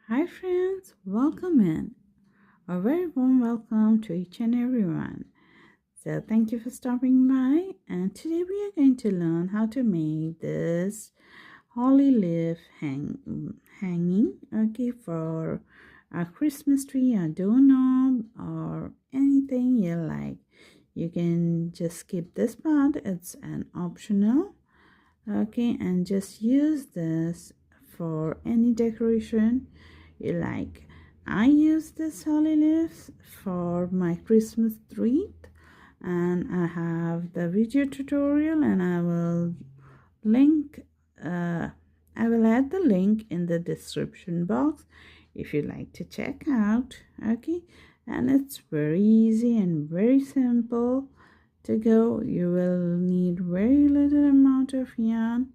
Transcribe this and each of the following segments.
Hi friends, welcome in. A very warm welcome to each and everyone. So thank you for stopping by, and today we are going to learn how to make this holly leaf hanging, okay, for a Christmas tree, a doorknob, or anything you like. You can just skip this part, it's an optional, okay, and just use this for any decoration you like. I use this holly leaves for my Christmas wreath, and I have the video tutorial, and link I will add the link in the description box if you like to check out, okay. And it's very easy and very simple to go. You will need very little amount of yarn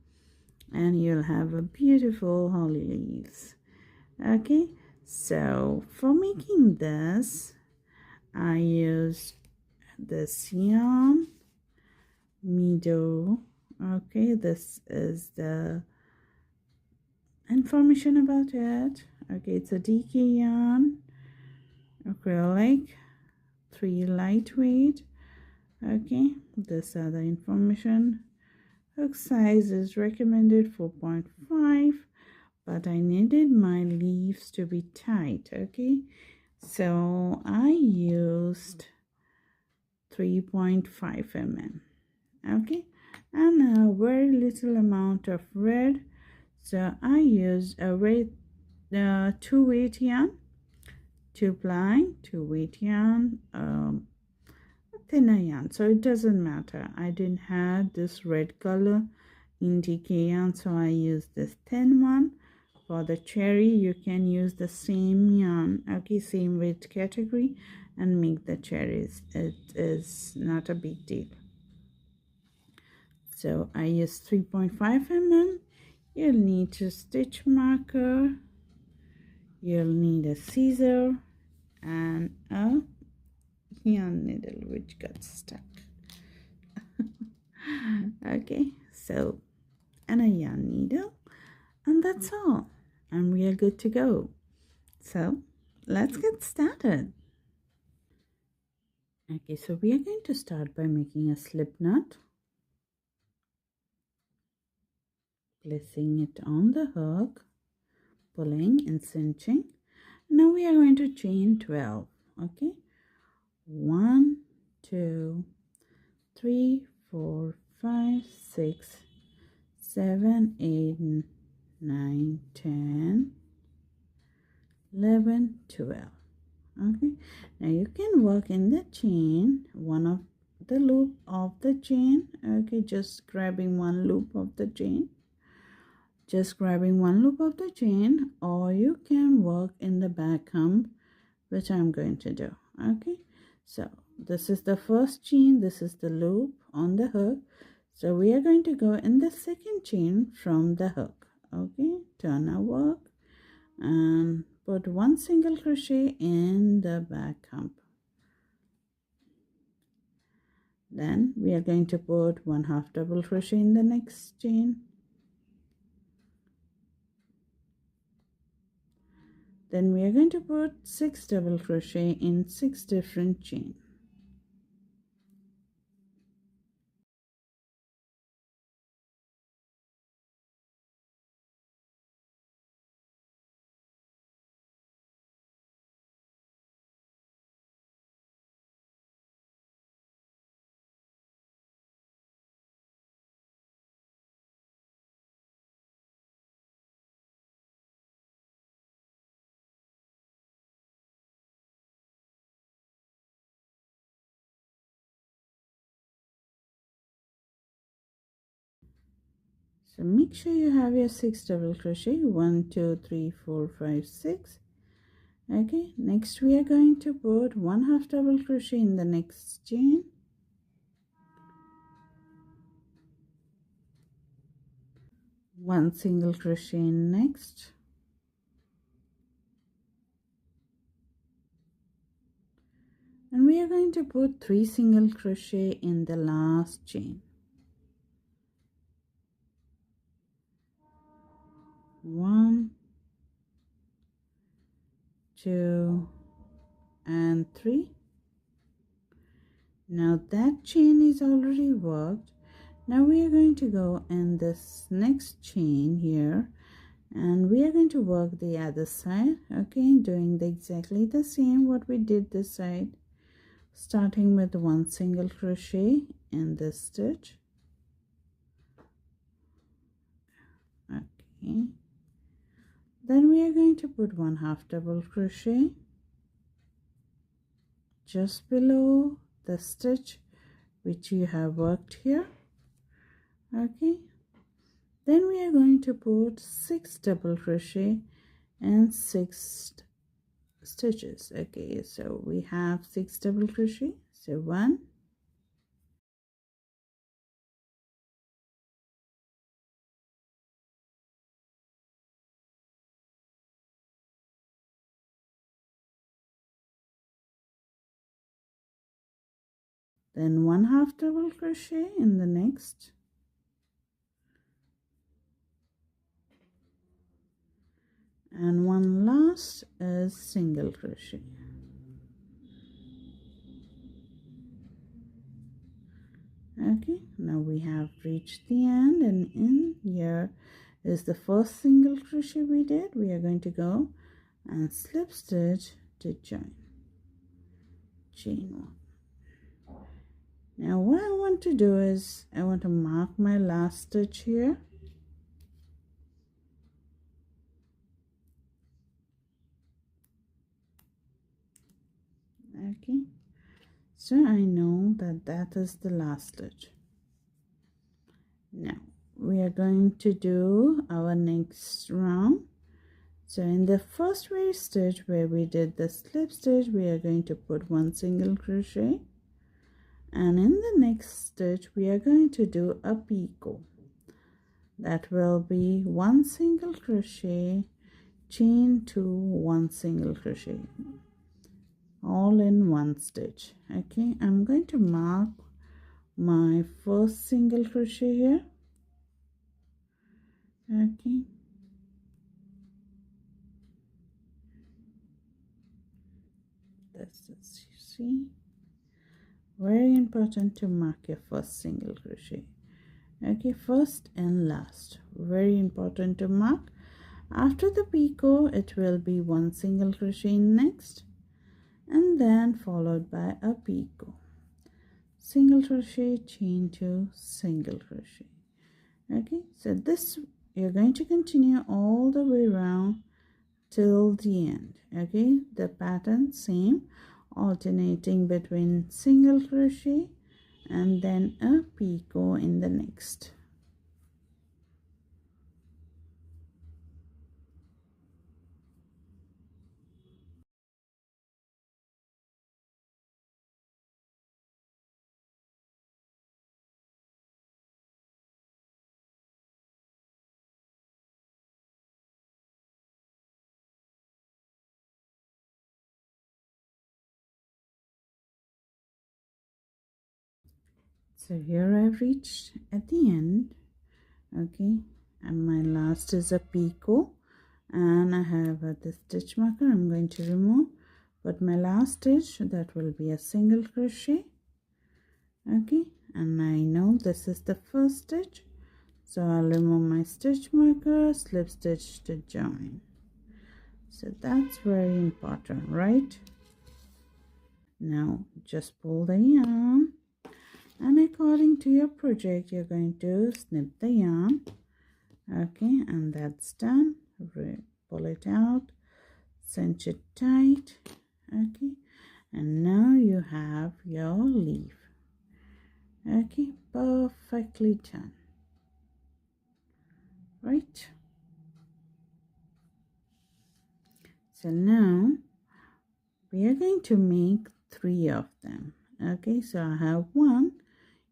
and you'll have a beautiful holly leaves, okay. So for making this, I use this yarn meadow, okay. This is the information about it, okay. It's a decor yarn, acrylic, 3 lightweight, okay. This are the information. Hook size is recommended 4.5, but I needed my leaves to be tight, okay. So I used 3.5 mm, okay, and a very little amount of red. So I used a red 2 weight yarn, 2 ply, 2 weight yarn, thinner yarn, so it doesn't matter. I didn't have this red color in DK yarn, so I used this thin one. For the cherry, you can use the same yarn, okay, same weight category, and make the cherries. It is not a big deal. So I use 3.5 mm. You'll need a stitch marker, you'll need a scissor, and a yarn needle which got stuck. Okay, so, and a yarn needle, and that's all, and we are good to go. So let's get started. Okay, so we are going to start by making a slip knot, placing it on the hook, pulling and cinching. Now we are going to chain 12, okay. 1 2 3 4 5 6 7 8 9 10 11 12, okay. Now you can work in the chain, one of the loop of the chain, okay, just grabbing one loop of the chain, or you can work in the back hump, which I'm going to do, okay. So this is the first chain, this is the loop on the hook, so we are going to go in the second chain from the hook, okay. Turn our work and put 1 single crochet in the back hump. Then we are going to put 1/2 double crochet in the next chain. Then we are going to put 6 double crochet in 6 different chains. So make sure you have your 6 double crochet, 1 2 3 4 5 6. Okay, next we are going to put 1/2 double crochet in the next chain, 1 single crochet in next, and we are going to put 3 single crochet in the last chain. 1 2 and 3. Now that chain is already worked. Now we are going to go in this next chain here, and we are going to work the other side. Okay, doing exactly the same what we did this side, starting with one single crochet in this stitch. Okay, then we are going to put 1/2 double crochet just below the stitch which you have worked here. Okay, then we are going to put 6 double crochet and 6 stitches. Okay, so we have 6 double crochet, so 1, then 1/2 double crochet in the next, and one last is single crochet. Okay, now we have reached the end, and in here is the first single crochet we did. We are going to go and slip stitch to join, chain 1. Now what I want to do is I want to mark my last stitch here. Okay, so I know that that is the last stitch. Now we are going to do our next round. So in the first very stitch where we did the slip stitch, we are going to put 1 single crochet, and in the next stitch we are going to do a picot. That will be 1 single crochet, chain 2, 1 single crochet, all in one stitch. Okay, I'm going to mark my first single crochet here. Okay, that's it. You see, very important to mark your first single crochet. Okay, first and last, very important to mark. After the picot, it will be 1 single crochet next, and then followed by a picot, single crochet, chain 2, single crochet. Okay, so this you're going to continue all the way around till the end. Okay, the pattern same, alternating between single crochet and then a picot in the next. So here I've reached at the end. Okay, and my last is a picot, and I have the stitch marker I'm going to remove, but my last stitch, that will be a single crochet. Okay, and I know this is the first stitch, so I'll remove my stitch marker, slip stitch to join. So that's very important, right? Now just pull the yarn, and according to your project you're going to snip the yarn. Okay, and that's done. Pull it out, cinch it tight. Okay, and now you have your leaf. Okay, perfectly done, right? So now we are going to make 3 of them. Okay, so I have 1.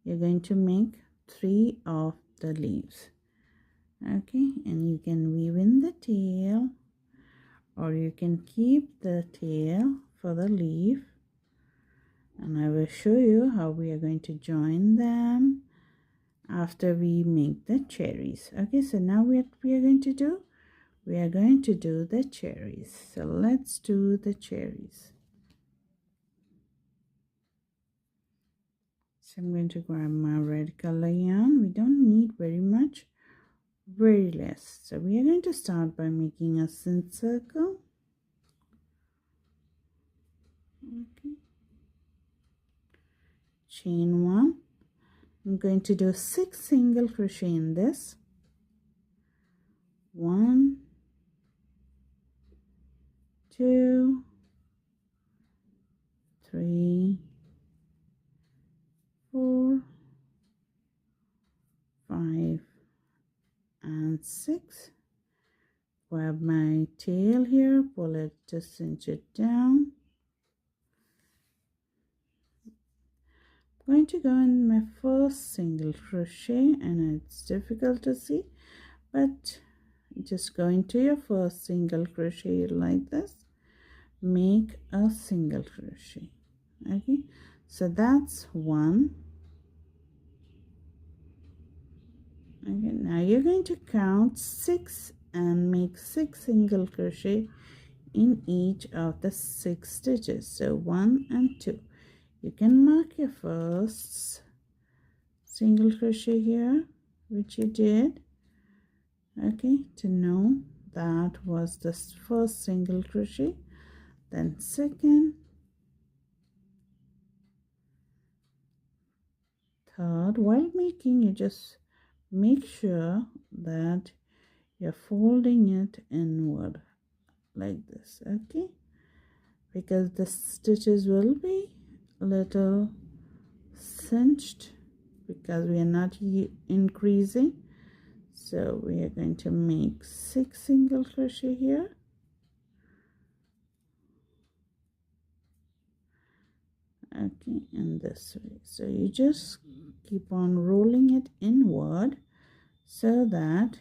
You're going to make 3 of the leaves. Okay, and you can weave in the tail, or you can keep the tail for the leaf, and I will show you how we are going to join them after we make the cherries. Okay, so now what we are going to do, we are going to do the cherries. So let's do the cherries. So I'm going to grab my red color yarn. We don't need very much, very less. So we are going to start by making a cinch circle. Okay. Chain 1. I'm going to do 6 single crochet in this. 1, 2, 3, 4, 5, and 6. Grab my tail here, pull it to cinch it down. I'm going to go in my first single crochet, and it's difficult to see, but just go into your first single crochet like this. Make a single crochet. Okay, so that's 1. Okay, now you're going to count 6 and make 6 single crochet in each of the 6 stitches. So 1 and 2. You can mark your first single crochet here, which you did, okay, to know that was the first single crochet. Then second, third. While making, you just make sure that you're folding it inward like this, okay, because the stitches will be a little cinched because we are not increasing. So we are going to make 6 single crochet here. Okay, in this way. So you just keep on rolling it inward so that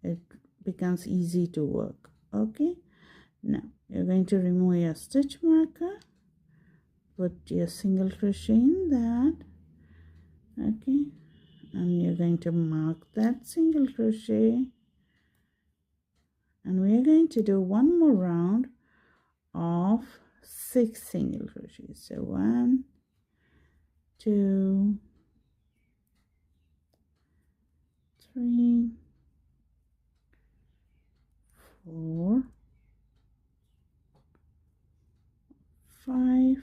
it becomes easy to work. Okay, now you're going to remove your stitch marker, put your single crochet in that, okay, and you're going to mark that single crochet, and we're going to do one more round of 6 single crochets. So 1, 2, 3, 4, 5,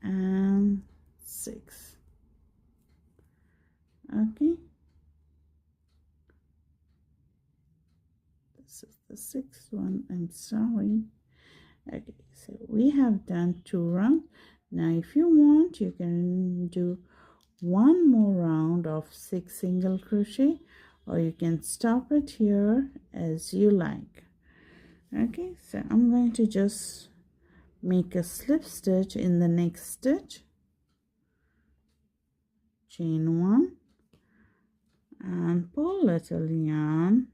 and 6. Okay, this is the 6th one. I'm sorry. Okay, so we have done 2 rounds. Now if you want, you can do one more round of 6 single crochet, or you can stop it here as you like. Okay, so I'm going to just make a slip stitch in the next stitch, chain 1, and pull little yarn,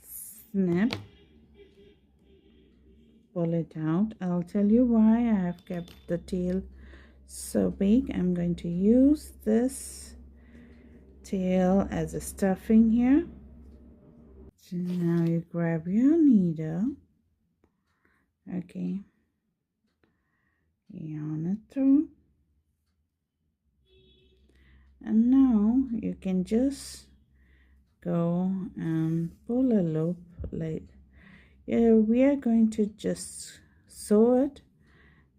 snip, pull it out. I'll tell you why I have kept the tail so big. I'm going to use this tail as a stuffing here. So now you grab your needle, okay, yarn it through, and now you can just go and pull a loop. Like, we are going to just sew it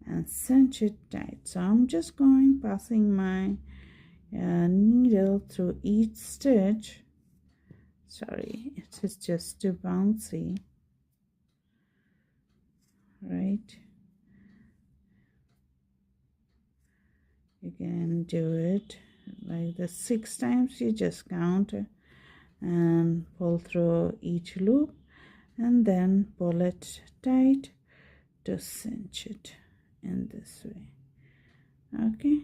and cinch it tight. So I'm just passing my needle through each stitch. Sorry, it is just too bouncy, right? You can do it like the 6 times. You just count and pull through each loop, and then pull it tight to cinch it in this way. Okay,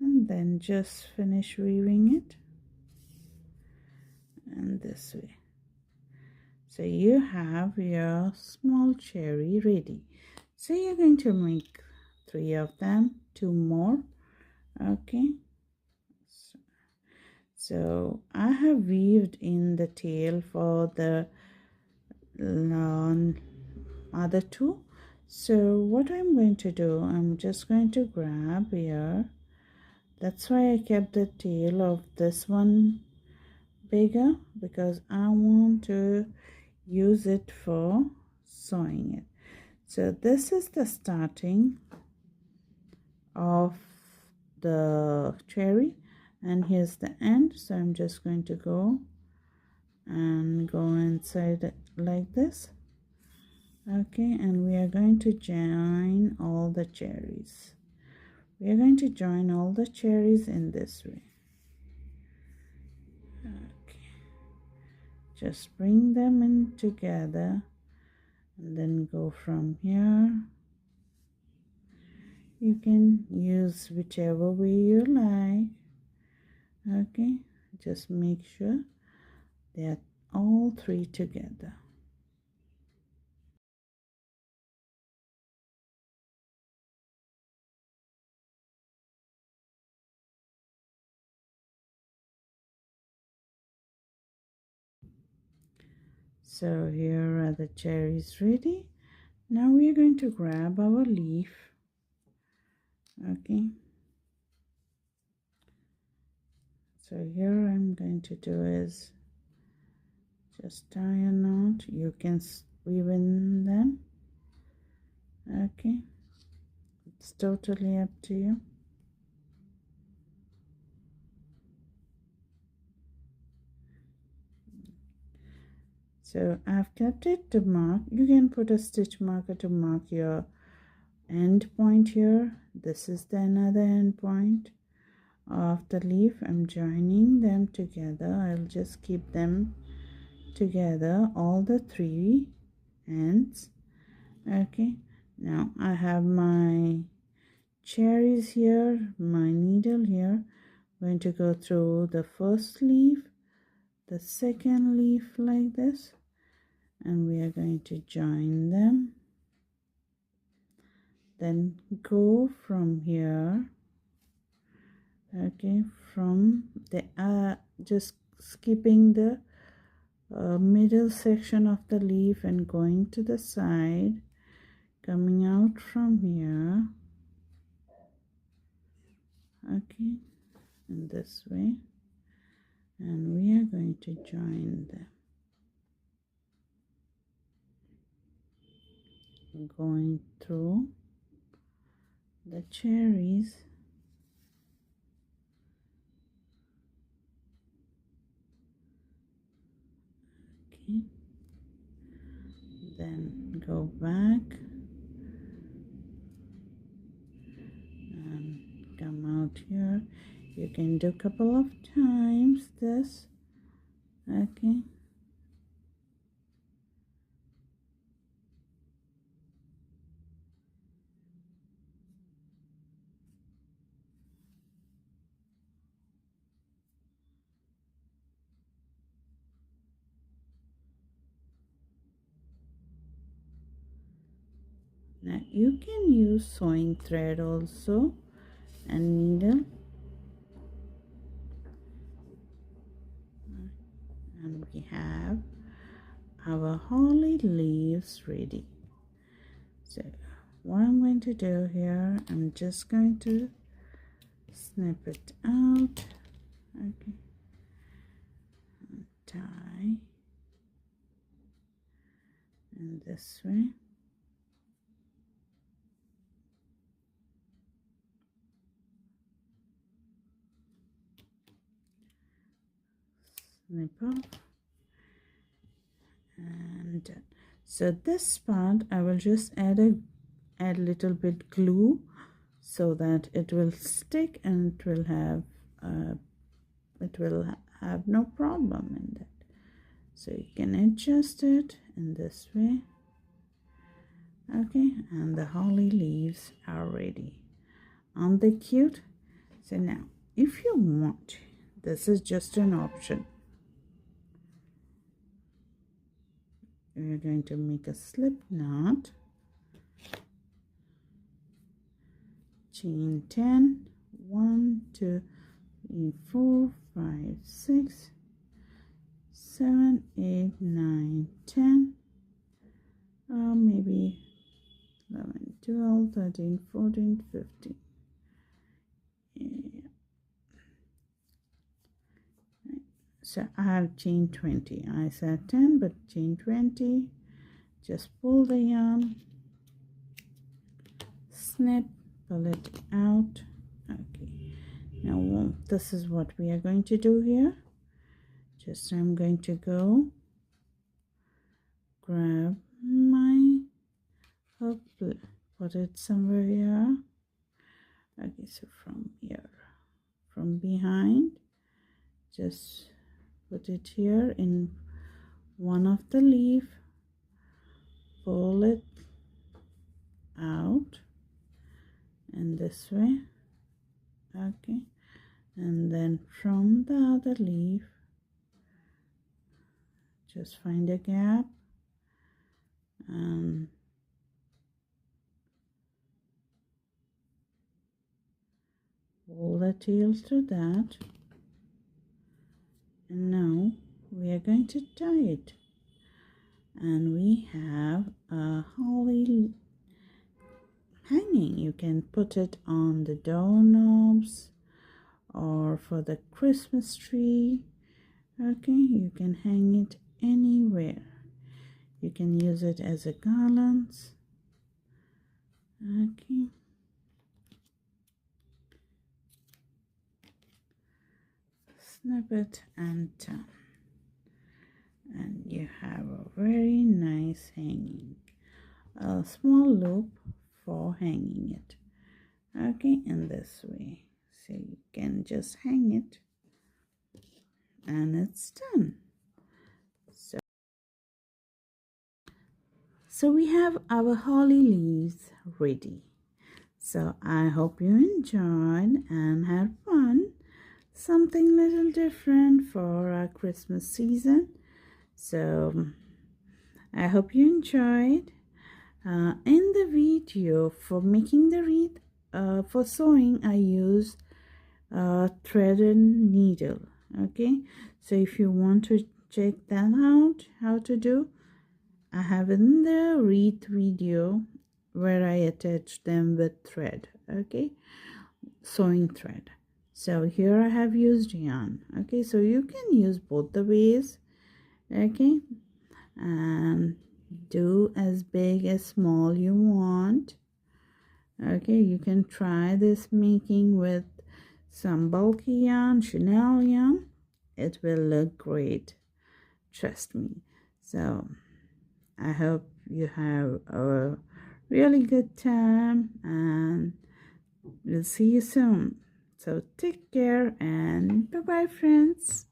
and then just finish weaving it in this way. So you have your small cherry ready. So you're going to make 3 of them, 2 more. Okay, So I have weaved in the tail for the other two. So what I'm going to do, I'm just going to grab here. That's why I kept the tail of this one bigger, because I want to use it for sewing it. So this is the starting of the cherry, and here's the end. So I'm just going to go inside it like this. Okay, and we are going to join all the cherries. We are going to join all the cherries in this way. Okay, just bring them in together and then go from here. You can use whichever way you like. Okay, just make sure they're all three together. So here are the cherries ready. Now we are going to grab our leaf. Okay, so here I'm going to do is just tie a knot. You can weave in them. Okay, it's totally up to you. So I've kept it to mark. You can put a stitch marker to mark your end point here. This is the another end point of the leaf. I'm joining them together. I'll just keep them together, all the three ends. Okay, now I have my cherries here, my needle here. I'm going to go through the first leaf, the second leaf like this, and we are going to join them. Then go from here. Okay, from the just skipping the middle section of the leaf and going to the side, coming out from here. Okay, in this way, and we are going to join them, going through the cherries. Okay, then go back and come out here. You can do a couple of times this. Okay, now you can use sewing thread also and needle, and we have our holly leaves ready. So what I'm going to do here, I'm just going to snip it out. Okay, tie in this way. Snip off, and done. So this part I will just add a little bit glue so that it will stick and it will have no problem in that. So you can adjust it in this way. Okay, and the holly leaves are ready. Aren't they cute? So now if you want, this is just an option. We're going to make a slip knot, chain 10, 1, 2, 4, 5, 6, 7, 8, 9, 10, maybe 11, 12, 13, 14, 15. Yeah. So I have chain 20. I said 10, but chain 20. Just pull the yarn, snip, pull it out. Okay, now this is what we are going to do here. Just I'm going to go grab my hook, put it somewhere here. Okay, so from here, from behind, just put it here in one of the leaf, pull it out and this way. Okay, and then from the other leaf, just find a gap and pull the tail through that. And now we are going to tie it, and we have a holly hanging. You can put it on the doorknobs or for the Christmas tree. Okay, you can hang it anywhere. You can use it as a garland. Okay, snip it and turn, and you have a very nice hanging, a small loop for hanging it. Okay, in this way, so you can just hang it and it's done. So we have our holly leaves ready. So I hope you enjoyed and had fun. Something little different for our Christmas season. So I hope you enjoyed. In the video for making the wreath, for sewing, I use thread and needle. Okay, so if you want to check that out, how to do, I have in the wreath video where I attach them with thread. Okay, sewing thread. So here I have used yarn. Okay, so you can use both the ways. Okay, and do as big as small you want. Okay, you can try this making with some bulky yarn, Chanel yarn. It will look great, trust me. So I hope you have a really good time, and we'll see you soon. So take care and bye bye, friends.